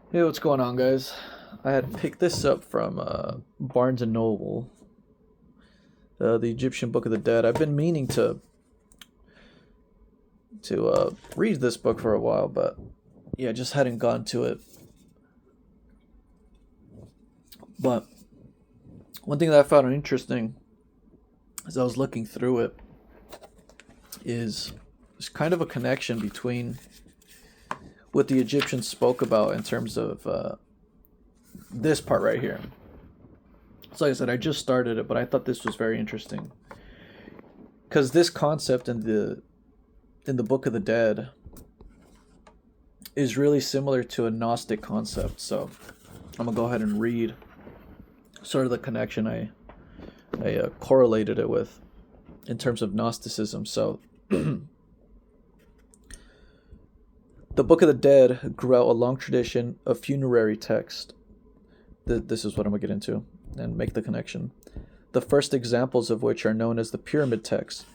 Hey, what's going on, guys? I had picked this up from Barnes and Noble, the Egyptian Book of the Dead. I've been meaning to read this book for a while, but yeah, just hadn't gone to it. But one thing that I found interesting as I was looking through it is there's kind of a connection between what the Egyptians spoke about in terms of this part right here. So, like I said, I just started it, but I thought this was very interesting because this concept in the Book of the Dead is really similar to a Gnostic concept. So I'm gonna go ahead and read sort of the connection I correlated it with in terms of Gnosticism. So the Book of the Dead grew out a long tradition of funerary text. This is what I'm gonna get into and make the connection. The first examples of which are known as the pyramid texts,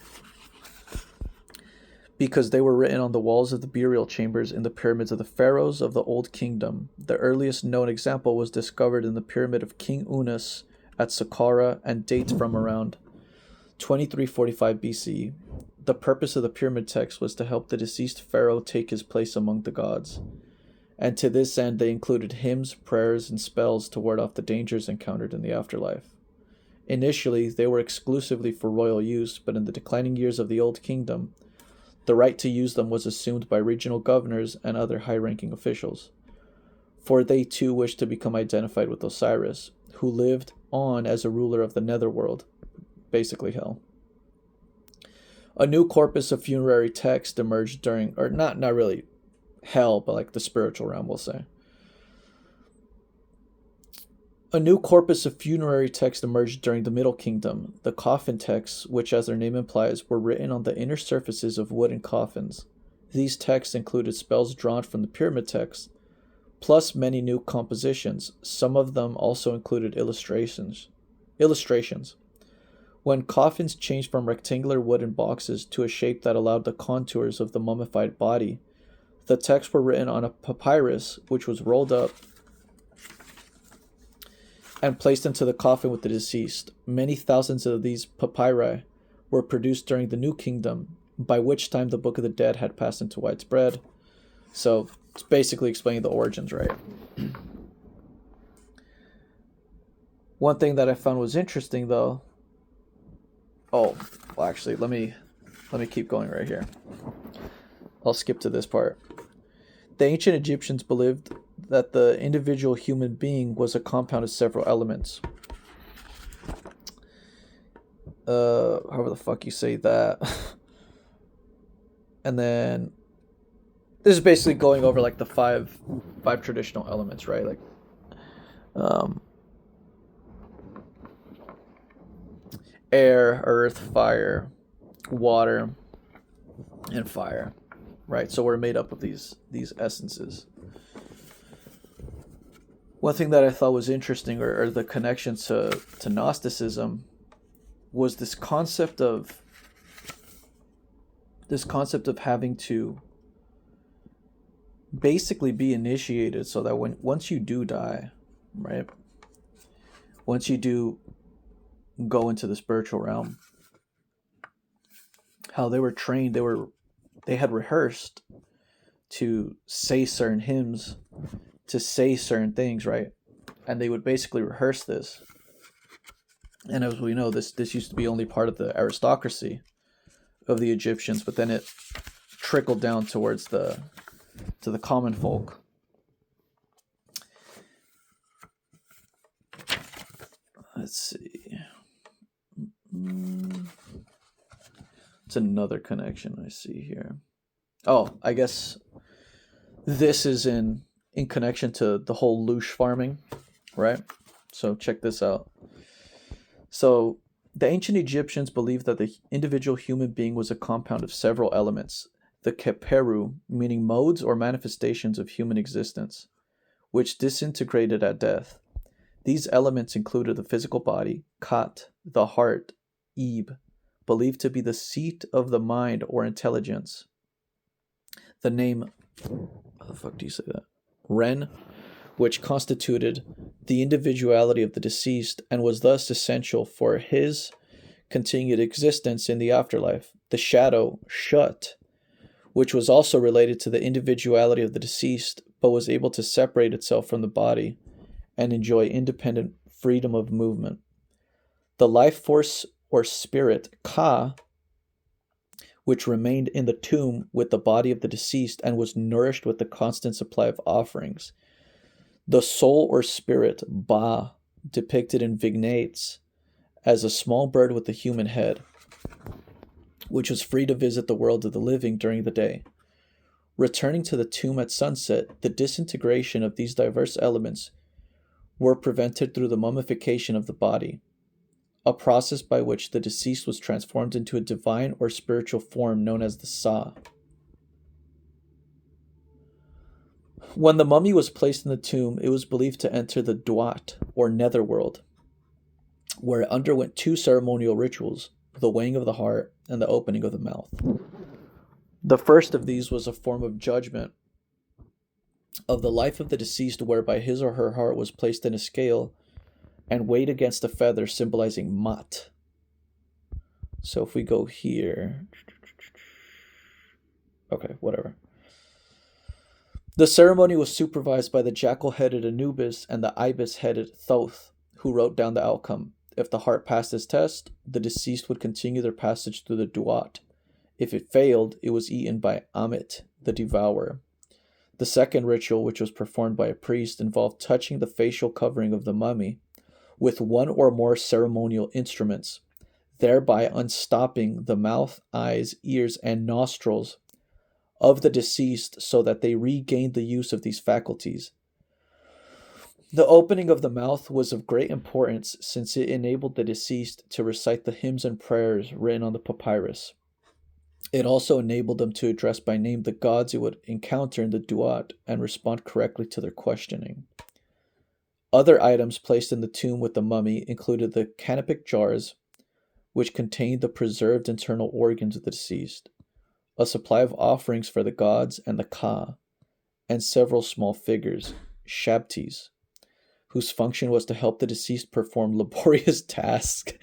because they were written on the walls of the burial chambers in the pyramids of the pharaohs of the Old Kingdom. The earliest known example was discovered in the pyramid of King Unas at Saqqara and dates from around 2345 BC. The purpose of the pyramid text was to help the deceased pharaoh take his place among the gods, and to this end they included hymns, prayers, and spells to ward off the dangers encountered in the afterlife. Initially, they were exclusively for royal use, but in the declining years of the Old Kingdom, the right to use them was assumed by regional governors and other high ranking officials, for they too wished to become identified with Osiris, who lived on as a ruler of the netherworld, basically hell. A new corpus of funerary text emerged during, or not really hell, but like the spiritual realm, we'll say. A new corpus of funerary text emerged during the Middle Kingdom. The coffin texts, which, as their name implies, were written on the inner surfaces of wooden coffins. These texts included spells drawn from the pyramid texts, plus many new compositions. Some of them also included illustrations. Illustrations. When coffins changed from rectangular wooden boxes to a shape that allowed the contours of the mummified body, the texts were written on a papyrus, which was rolled up and placed into the coffin with the deceased. Many thousands of these papyri were produced during the New Kingdom, by which time the Book of the Dead had passed into widespread. So it's basically explaining the origins, right? One thing that I found was interesting, though. Oh, well, actually, let me keep going right here. I'll skip to this part. The ancient Egyptians believed that the individual human being was a compound of several elements. However the fuck you say that. And then this is basically going over like the five traditional elements, right? Like um air, earth, fire, water, and fire. Right? So we're made up of these essences. One thing that I thought was interesting, or the connection to Gnosticism, was this concept of having to basically be initiated, so that when once you do die, right? Once you do go into the spiritual realm, how they were trained, they had rehearsed to say certain hymns, to say certain things, right? And they would basically rehearse this. And as we know, this used to be only part of the aristocracy of the Egyptians, but then it trickled down towards the common folk. Let's see. It's another connection I see here. Oh, I guess this is in connection to the whole loosh farming, right? So check this out. So the ancient Egyptians believed that the individual human being was a compound of several elements, the keperu, meaning modes or manifestations of human existence, which disintegrated at death. These elements included the physical body, kat, the heart, ib, believed to be the seat of the mind or intelligence. The name, how the fuck do you say that? Ren, which constituted the individuality of the deceased and was thus essential for his continued existence in the afterlife. The shadow, shut, which was also related to the individuality of the deceased, but was able to separate itself from the body and enjoy independent freedom of movement. The life force or spirit, ka, which remained in the tomb with the body of the deceased and was nourished with the constant supply of offerings. The soul or spirit, ba, depicted in vignettes as a small bird with a human head, which was free to visit the world of the living during the day. Returning to the tomb at sunset, the disintegration of these diverse elements were prevented through the mummification of the body, a process by which the deceased was transformed into a divine or spiritual form known as the sa. When the mummy was placed in the tomb, it was believed to enter the duat, or netherworld, where it underwent two ceremonial rituals, the weighing of the heart and the opening of the mouth. The first of these was a form of judgment of the life of the deceased, whereby his or her heart was placed in a scale and weighed against a feather symbolizing mat. So if we go here, okay, whatever. The ceremony was supervised by the jackal-headed Anubis and the ibis-headed Thoth, who wrote down the outcome. If the heart passed this test, the deceased would continue their passage through the duat. If it failed, it was eaten by Amit, the devourer. The second ritual, which was performed by a priest, involved touching the facial covering of the mummy with one or more ceremonial instruments, thereby unstopping the mouth, eyes, ears, and nostrils of the deceased so that they regained the use of these faculties. The opening of the mouth was of great importance since it enabled the deceased to recite the hymns and prayers written on the papyrus. It also enabled them to address by name the gods it would encounter in the duat and respond correctly to their questioning. Other items placed in the tomb with the mummy included the canopic jars, which contained the preserved internal organs of the deceased, a supply of offerings for the gods and the ka, and several small figures, shabtis, whose function was to help the deceased perform laborious tasks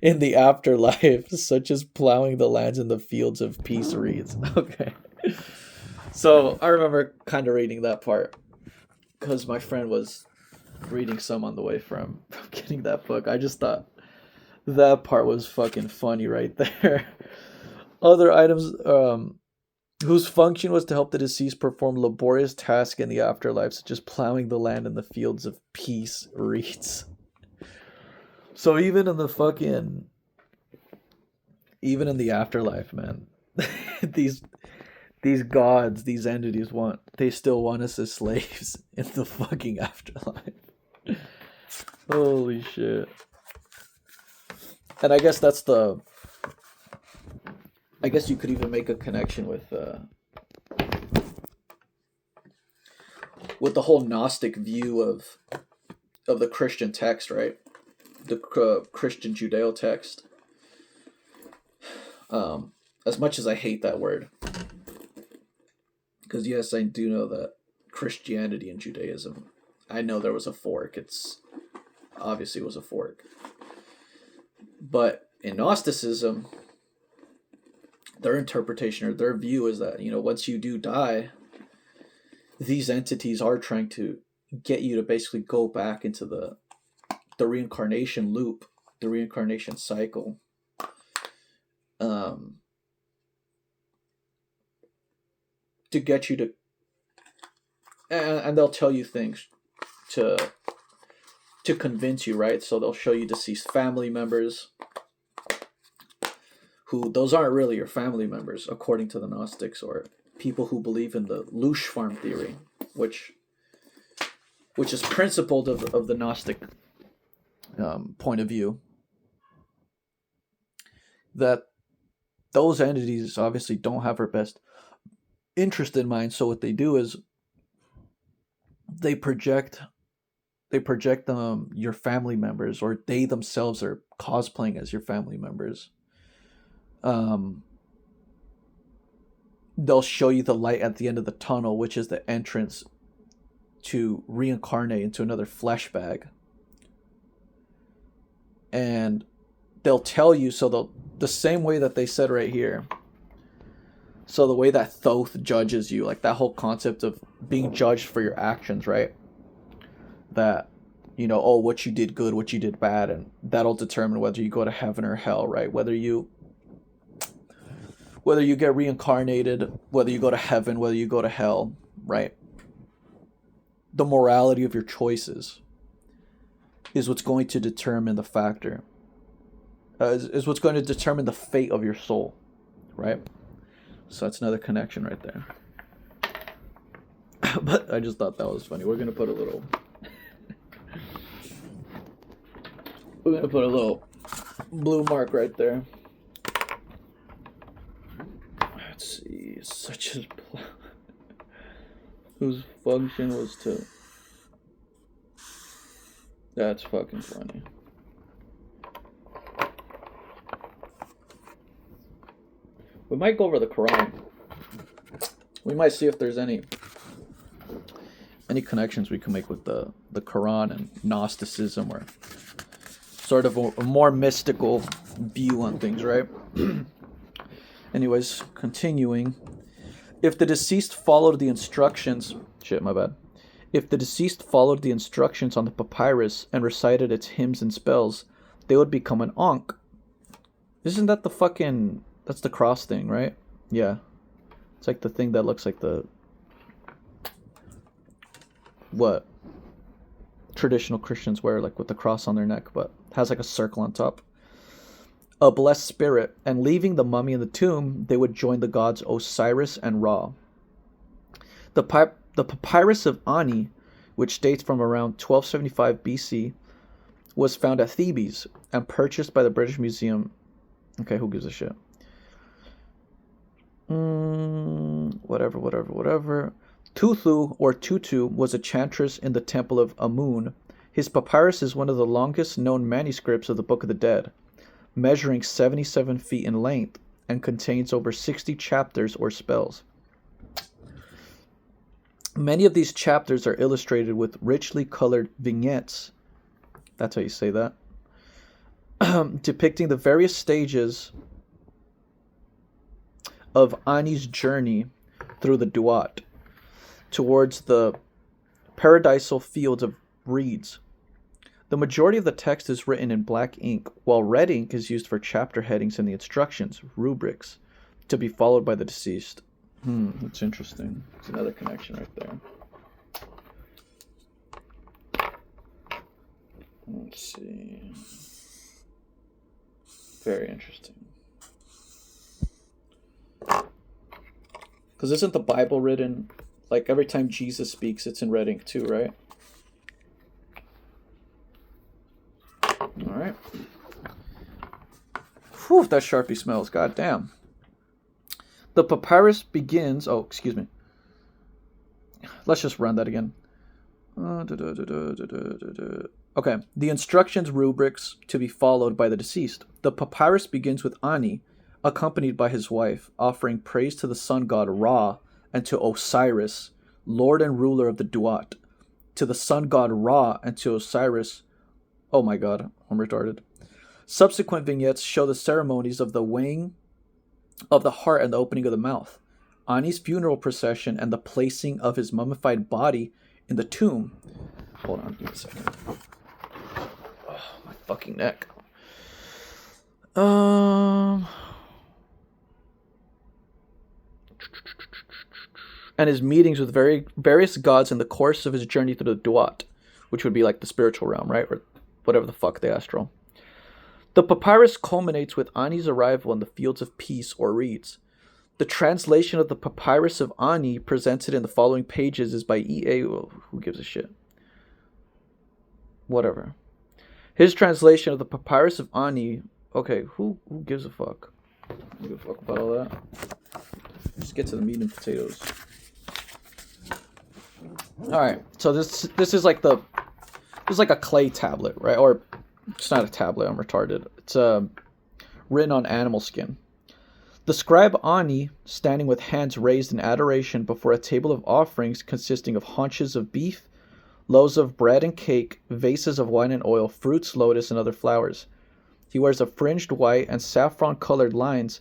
in the afterlife, such as plowing the lands in the fields of peace reeds. Okay. So I remember kind of reading that part because my friend was reading some on the way from getting that book. I just thought that part was fucking funny right there. Other items whose function was to help the deceased perform laborious tasks in the afterlife, such as plowing the land in the fields of peace reeds. So even in the afterlife, man, these gods, these entities they still want us as slaves in the fucking afterlife. Holy shit. And I guess I guess you could even make a connection with the whole Gnostic view of the Christian text, right? The Christian Judeo text. As much as I hate that word, because yes, I do know that Christianity and Judaism, I know there was a fork. Obviously was a fork. But in Gnosticism, their interpretation or their view is that, once you do die, these entities are trying to get you to basically go back into the reincarnation loop, the reincarnation cycle. To get you to, and they'll tell you things to convince you, right? So they'll show you deceased family members, who those aren't really your family members, according to the Gnostics, or people who believe in the Lush farm theory, which is principled of the Gnostic point of view, that those entities obviously don't have our best interest in mind. So what they do is they project your family members, or they themselves are cosplaying as your family members. They'll show you the light at the end of the tunnel, which is the entrance to reincarnate into another flesh bag. And they'll tell you, the same way that they said right here. So the way that Thoth judges you, like that whole concept of being judged for your actions, right? That, oh, what you did good, what you did bad, and that'll determine whether you go to heaven or hell, right? Whether you get reincarnated, whether you go to heaven, whether you go to hell, right? The morality of your choices is what's going to determine the factor. Is what's going to determine the fate of your soul, right? So that's another connection right there. But I just thought that was funny. We're gonna put a little blue mark right there. Let's see, such as whose function was to. That's fucking funny. We might go over the Quran. We might see if there's any connections we can make with the Quran and Gnosticism, or sort of a more mystical view on things, right? Anyways, continuing. If the deceased followed the instructions... Shit, my bad. If the deceased followed the instructions on the papyrus and recited its hymns and spells, they would become an Ankh. Isn't that the fucking... That's the cross thing, right? Yeah. It's like the thing that looks like the... What? Traditional Christians wear, like with the cross on their neck, but has like a circle on top. A blessed spirit, and leaving the mummy in the tomb, they would join the gods Osiris and Ra. The papyrus of Ani, which dates from around 1275 BC, was found at Thebes and purchased by the British Museum. Okay, who gives a shit? Whatever. Tuthu, or Tutu, was a chantress in the temple of Amun. His papyrus is one of the longest known manuscripts of the Book of the Dead, measuring 77 feet in length and contains over 60 chapters or spells. Many of these chapters are illustrated with richly colored vignettes. That's how you say that. Depicting the various stages of Ani's journey through the Duat towards the paradisal fields of reeds. The majority of the text is written in black ink, while red ink is used for chapter headings and the instructions, rubrics, to be followed by the deceased. That's interesting. It's another connection right there. Let's see. Very interesting. Because isn't the Bible written, like every time Jesus speaks, it's in red ink too, right? Alright. Whew, that Sharpie smells. God damn. The papyrus begins... Oh, excuse me. Let's just run that again. Okay. The instructions rubrics to be followed by the deceased. The papyrus begins with Ani, accompanied by his wife, offering praise to the sun god Ra and to Osiris, lord and ruler of the Duat. To the sun god Ra and to Osiris... Oh my god, I'm retarded. Subsequent vignettes show the ceremonies of the weighing of the heart and the opening of the mouth, Ani's funeral procession, and the placing of his mummified body in the tomb. Hold on, give me a second. Oh, my fucking neck. And his meetings with various gods in the course of his journey through the Duat, which would be like the spiritual realm, right? Or whatever the fuck, the astral. The papyrus culminates with Ani's arrival in the fields of peace or reeds. The translation of the papyrus of Ani presented in the following pages is by E.A. Who gives a shit? Whatever. His translation of the papyrus of Ani... Okay, who gives a fuck? I don't give a fuck about all that. Just get to the meat and potatoes. Alright, so this is like the... This is like a clay tablet, right? Or... It's not a tablet, I'm retarded. It's written on animal skin. The scribe Ani, standing with hands raised in adoration before a table of offerings consisting of haunches of beef, loaves of bread and cake, vases of wine and oil, fruits, lotus, and other flowers. He wears a fringed white and saffron-colored linen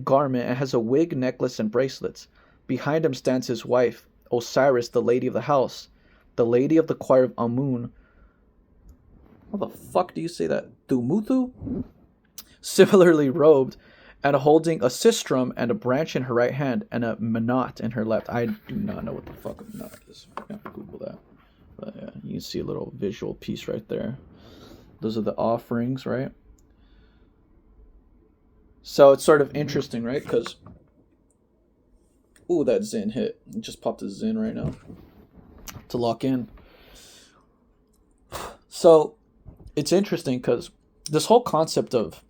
garment, and has a wig, necklace, and bracelets. Behind him stands his wife, Osiris, the lady of the house, the lady of the choir of Amun. How the fuck do you say that? Thumuthu? Similarly robed, and holding a sistrum and a branch in her right hand, and a manat in her left. I do not know what the fuck a manat is. I have to Google that. But yeah, you can see a little visual piece right there. Those are the offerings, right? So it's sort of interesting, right? Because, ooh, that Zin hit. It just popped a Zin right now to lock in. So it's interesting because this whole concept of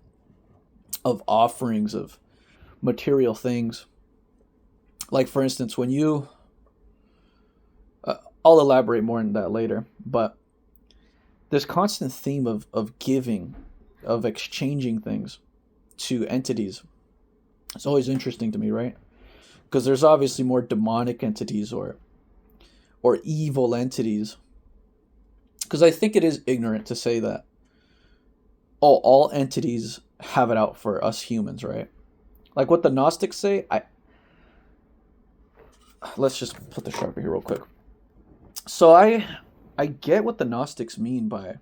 offerings, of material things, like for instance, when you, I'll elaborate more on that later, but this constant theme of giving, of exchanging things to entities, it's always interesting to me, right? Because there's obviously more demonic entities or evil entities. Because I think it is ignorant to say that all entities have it out for us humans, right? Like what the Gnostics say. Let's just put the Sharpie here real quick. So I get what the Gnostics mean by,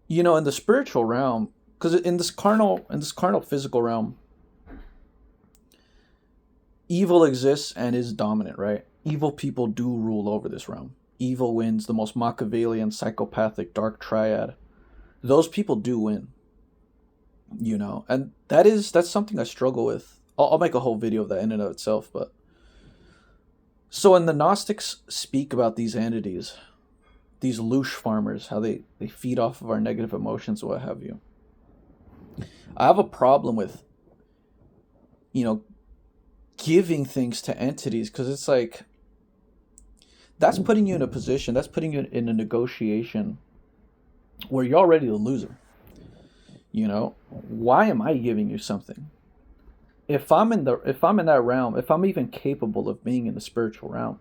in the spiritual realm, because in this carnal physical realm, evil exists and is dominant, right? Evil people do rule over this realm. Evil wins, the most Machiavellian, psychopathic, dark triad. Those people do win, and that's something I struggle with. I'll make a whole video of that in and of itself, but so when the Gnostics speak about these entities, these louche farmers, how they feed off of our negative emotions, what have you, I have a problem with, giving things to entities, because it's like, that's putting you in a position, that's putting you in a negotiation where you're already the loser. Why am I giving you something? If I'm in that realm, if I'm even capable of being in the spiritual realm,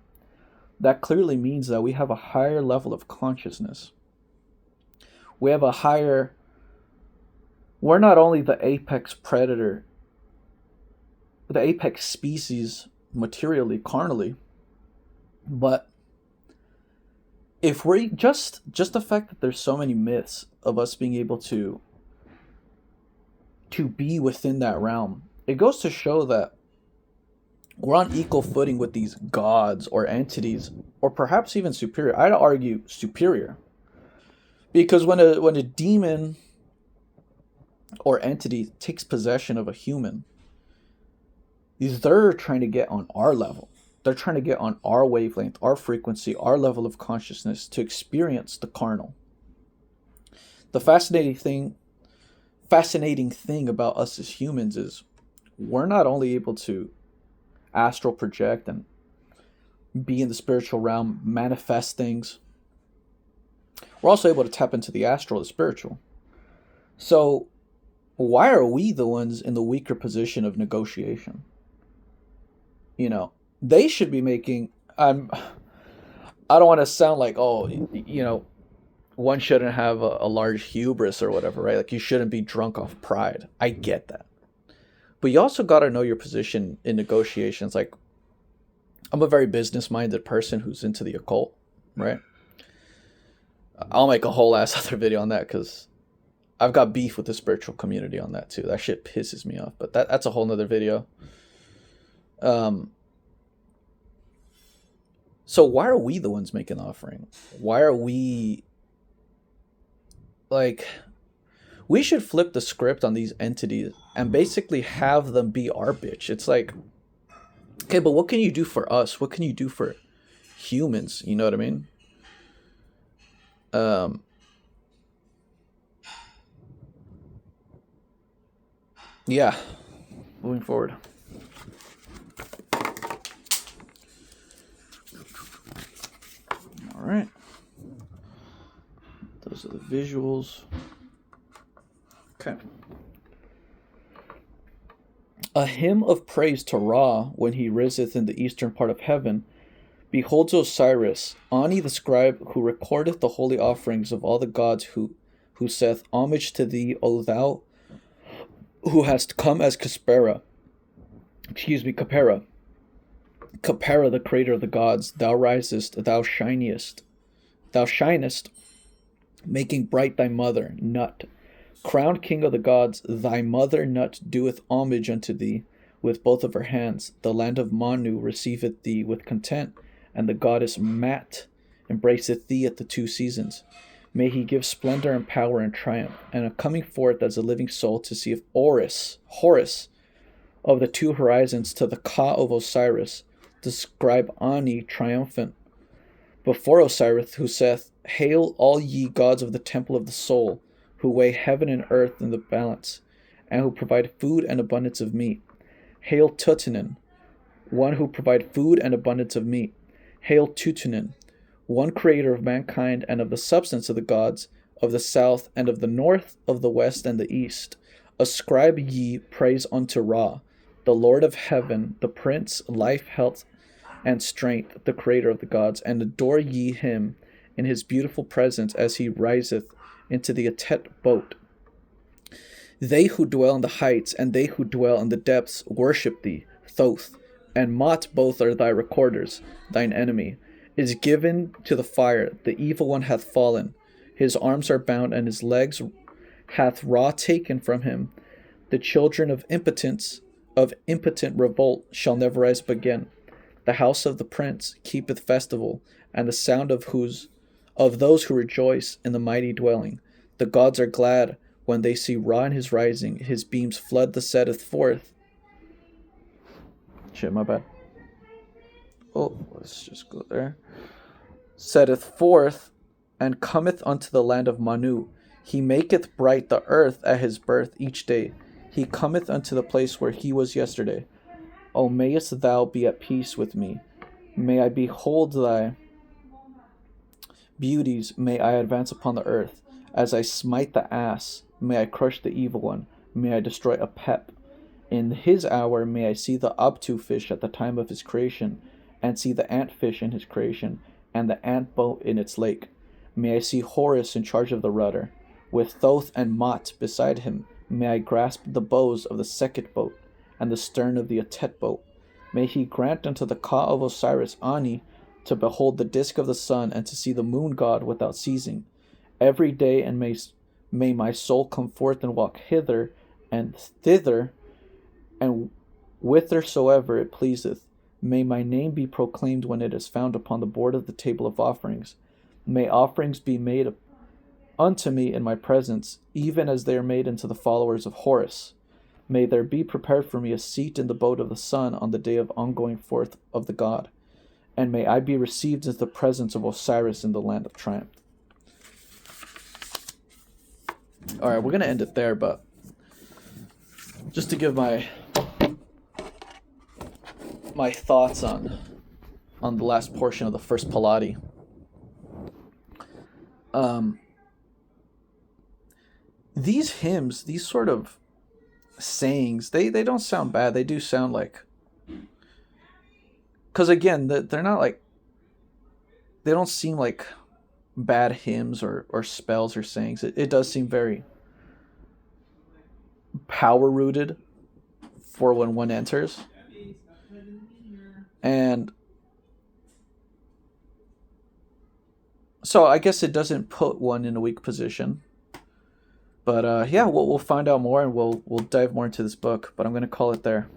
that clearly means that we have a higher level of consciousness. We're not only the apex predator, the apex species materially, carnally, but if we're just the fact that there's so many myths of us being able to be within that realm, it goes to show that we're on equal footing with these gods or entities, or perhaps even superior. I'd argue superior, because when a demon or entity takes possession of a human, they're trying to get on our level. They're trying to get on our wavelength, our frequency, our level of consciousness to experience the carnal. The fascinating thing about us as humans is we're not only able to astral project and be in the spiritual realm, manifest things, we're also able to tap into the astral, the spiritual. So why are we the ones in the weaker position of negotiation? They should be making, I don't want to sound like, one shouldn't have a large hubris or whatever, right? Like, you shouldn't be drunk off pride. I get that. But you also got to know your position in negotiations. Like, I'm a very business-minded person who's into the occult, right? I'll make a whole ass other video on that because I've got beef with the spiritual community on that too. That shit pisses me off. But that's a whole nother video. So why are we the ones making the offering? Why are we, like, we should flip the script on these entities and basically have them be our bitch. It's like, okay, but what can you do for us? What can you do for humans? You know what I mean? Yeah, moving forward. All right. Those are the visuals. Okay. A hymn of praise to Ra when he riseth in the eastern part of heaven. Beholds Osiris, Ani the scribe, who recordeth the holy offerings of all the gods, who saith homage to thee, O thou who hast come as Capera. Capera, the creator of the gods, thou risest, thou shinest, making bright thy mother, Nut. Crowned king of the gods, thy mother Nut doeth homage unto thee with both of her hands. The land of Manu receiveth thee with content, and the goddess Mat embraceth thee at the two seasons. May he give splendor and power and triumph, and a coming forth as a living soul to see if Horus of the two horizons, to the Ka of Osiris, describe Ani triumphant before Osiris, who saith, Hail all ye gods of the temple of the soul, who weigh heaven and earth in the balance, and who provide food and abundance of meat. Hail Tutunin, one who provide food and abundance of meat. Hail Tutunin, one creator of mankind and of the substance of the gods, of the south and of the north, of the west and the east. Ascribe ye praise unto Ra, the Lord of heaven, the Prince, life, health, and strength, the creator of the gods, and adore ye him in his beautiful presence as he riseth into the Atet boat. They who dwell in the heights and they who dwell in the depths worship thee. Thoth and Mot both are thy recorders. Thine enemy is given to the fire. The evil one hath fallen. His arms are bound, and his legs hath Ra taken from him. The children of impotent revolt, shall never rise up again. The house of the prince keepeth festival, and the sound of those who rejoice in the mighty dwelling. The gods are glad when they see Ra in his rising. His beams flood the setteth forth. Shit, my bad. Oh, let's just go there. Setteth forth, and cometh unto the land of Manu. He maketh bright the earth at his birth each day. He cometh unto the place where he was yesterday. O mayest thou be at peace with me. May I behold thy beauties, may I advance upon the earth. As I smite the ass, may I crush the evil one. May I destroy Apep. In his hour may I see the obtu fish at the time of his creation, and see the ant fish in his creation, and the ant boat in its lake. May I see Horus in charge of the rudder, with Thoth and Mot beside him. May I grasp the bows of the Sekhet boat, and the stern of the Atet boat. May he grant unto the Ka of Osiris, Ani, to behold the disk of the sun, and to see the moon god without ceasing. Every day, and may my soul come forth and walk hither and thither, and whithersoever it pleaseth. May my name be proclaimed when it is found upon the board of the table of offerings. May offerings be made unto me in my presence, even as they are made unto the followers of Horus. May there be prepared for me a seat in the boat of the sun on the day of ongoing forth of the god. And may I be received into the presence of Osiris in the land of triumph. Alright, we're going to end it there, but just to give my thoughts on the last portion of the first Paladi. These hymns, these sort of sayings, they don't sound bad. They do sound like, because again, they're not like, they don't seem like bad hymns or spells or sayings. It does seem very power rooted for when one enters. And so I guess it doesn't put one in a weak position. But yeah, we'll find out more, and we'll dive more into this book. But I'm going to call it there.